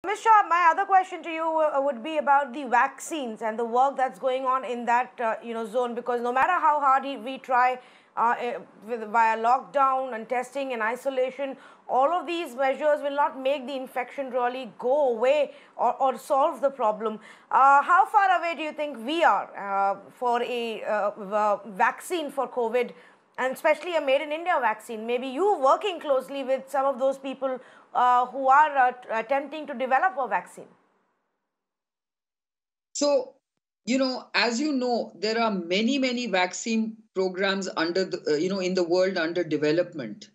Ms. Shah, my other question to you would be about the vaccines and the work that's going on in that zone. Because no matter how hard we try via lockdown and testing and isolation, all of these measures will not make the infection really go away or solve the problem. How far away do you think we are for a vaccine for COVID, and especially a made in India vaccine? Maybe you working closely with some of those people who are attempting to develop a vaccine. So, as you know, there are many vaccine programs under in the world under development.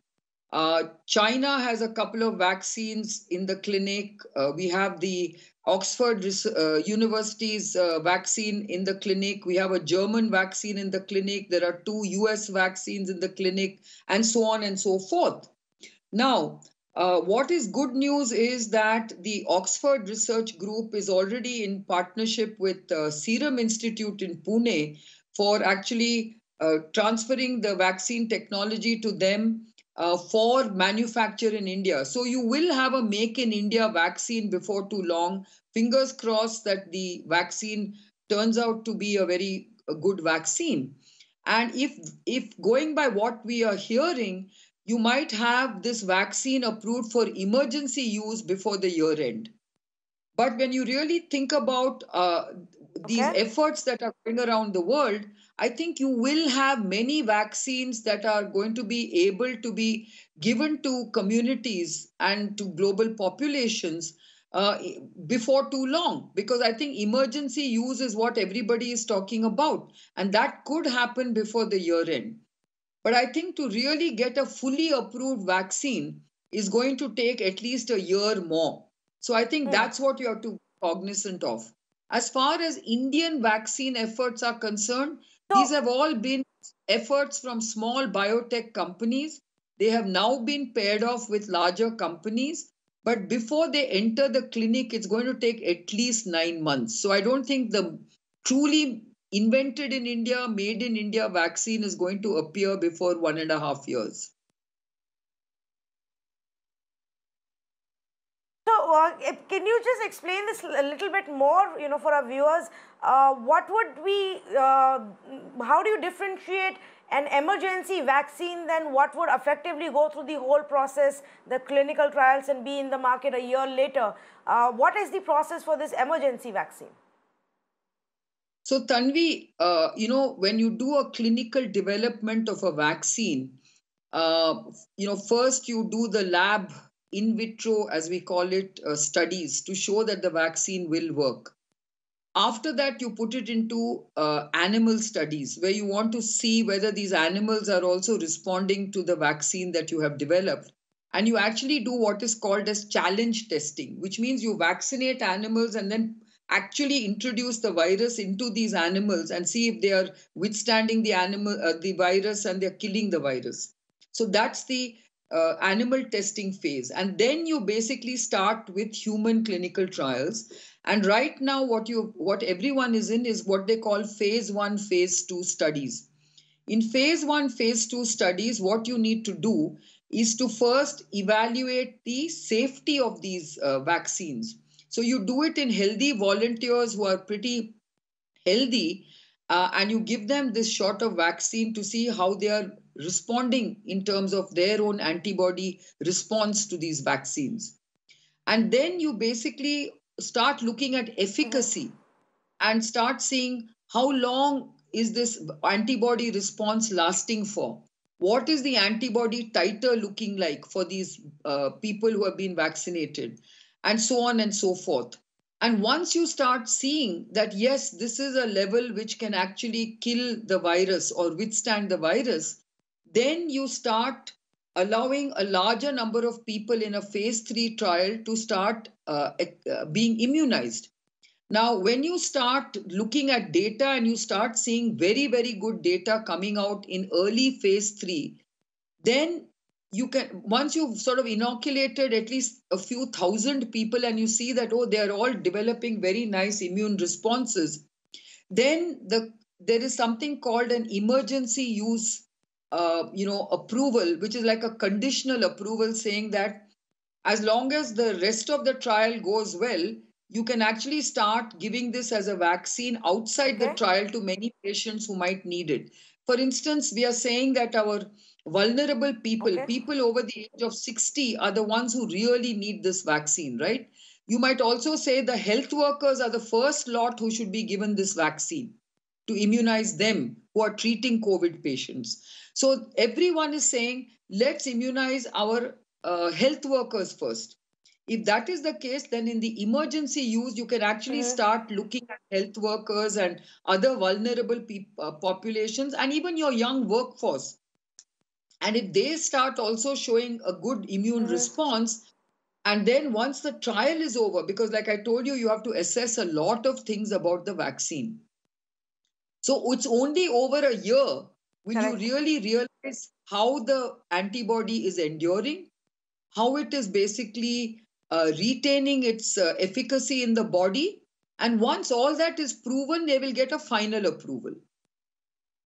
China has a couple of vaccines in the clinic. We have the Oxford University's vaccine in the clinic. We have a German vaccine in the clinic. There are two US vaccines in the clinic, and so on and so forth. Now, what is good news is that the Oxford Research Group is already in partnership with Serum Institute in Pune for actually transferring the vaccine technology to them for manufacture in India. So you will have a make in India vaccine before too long. Fingers crossed that the vaccine turns out to be a very good vaccine. And if going by what we are hearing, you might have this vaccine approved for emergency use before the year end. But when you really think about these Okay. efforts that are going around the world, I think you will have many vaccines that are going to be able to be given to communities and to global populations uh, before too long. Because I think emergency use is what everybody is talking about. And that could happen before the year end. But I think to really get a fully approved vaccine is going to take at least a year more. So I think Hmm. that's what you have to be cognizant of. As far as Indian vaccine efforts are concerned, these So, have all been efforts from small biotech companies. They have now been paired off with larger companies. But before they enter the clinic, it's going to take at least 9 months. So I don't think the truly invented in India, made in India vaccine is going to appear before 1.5 years. can you just explain this a little bit more, for our viewers? What would we, how do you differentiate an emergency vaccine then what would effectively go through the whole process, the clinical trials, and be in the market a year later? What is the process for this emergency vaccine? So, Tanvi, when you do a clinical development of a vaccine, first you do the lab in vitro, as we call it, studies to show that the vaccine will work. After that, you put it into animal studies where you want to see whether these animals are also responding to the vaccine that you have developed. And you actually do what is called as challenge testing, which means you vaccinate animals and then actually introduce the virus into these animals and see if they are withstanding the virus, and they're killing the virus. So that's the animal testing phase. And then you basically start with human clinical trials. And right now, what everyone is in is what they call phase one, phase two studies. In phase one, phase two studies, what you need to do is to first evaluate the safety of these vaccines. So you do it in healthy volunteers who are pretty healthy, and you give them this shot of vaccine to see how they are responding in terms of their own antibody response to these vaccines. And then you basically start looking at efficacy and start seeing how long is this antibody response lasting for. What is the antibody titer looking like for these people who have been vaccinated, and so on and so forth. And once you start seeing that yes, this is a level which can actually kill the virus or withstand the virus, then you start allowing a larger number of people in a phase 3 trial to start being immunized. Now, when you start looking at data and you start seeing very good data coming out in early phase 3, then you can, once you've sort of inoculated at least a few thousand people and you see that, oh, they're all developing very nice immune responses, then there is something called an emergency use approval, which is like a conditional approval saying that as long as the rest of the trial goes well, you can actually start giving this as a vaccine outside the Okay. trial to many patients who might need it. For instance, we are saying that our vulnerable people, Okay. people over the age of 60, are the ones who really need this vaccine, right? You might also say the health workers are the first lot who should be given this vaccine to immunize them who are treating COVID patients. So everyone is saying, let's immunize our health workers first. If that is the case, then in the emergency use, you can actually Mm-hmm. start looking at health workers and other vulnerable populations and even your young workforce. And if they start also showing a good immune Mm-hmm. response, and then once the trial is over, because like I told you, you have to assess a lot of things about the vaccine. So it's only over a year will you Correct. really realize how the antibody is enduring, how it is basically retaining its efficacy in the body. And once all that is proven, they will get a final approval.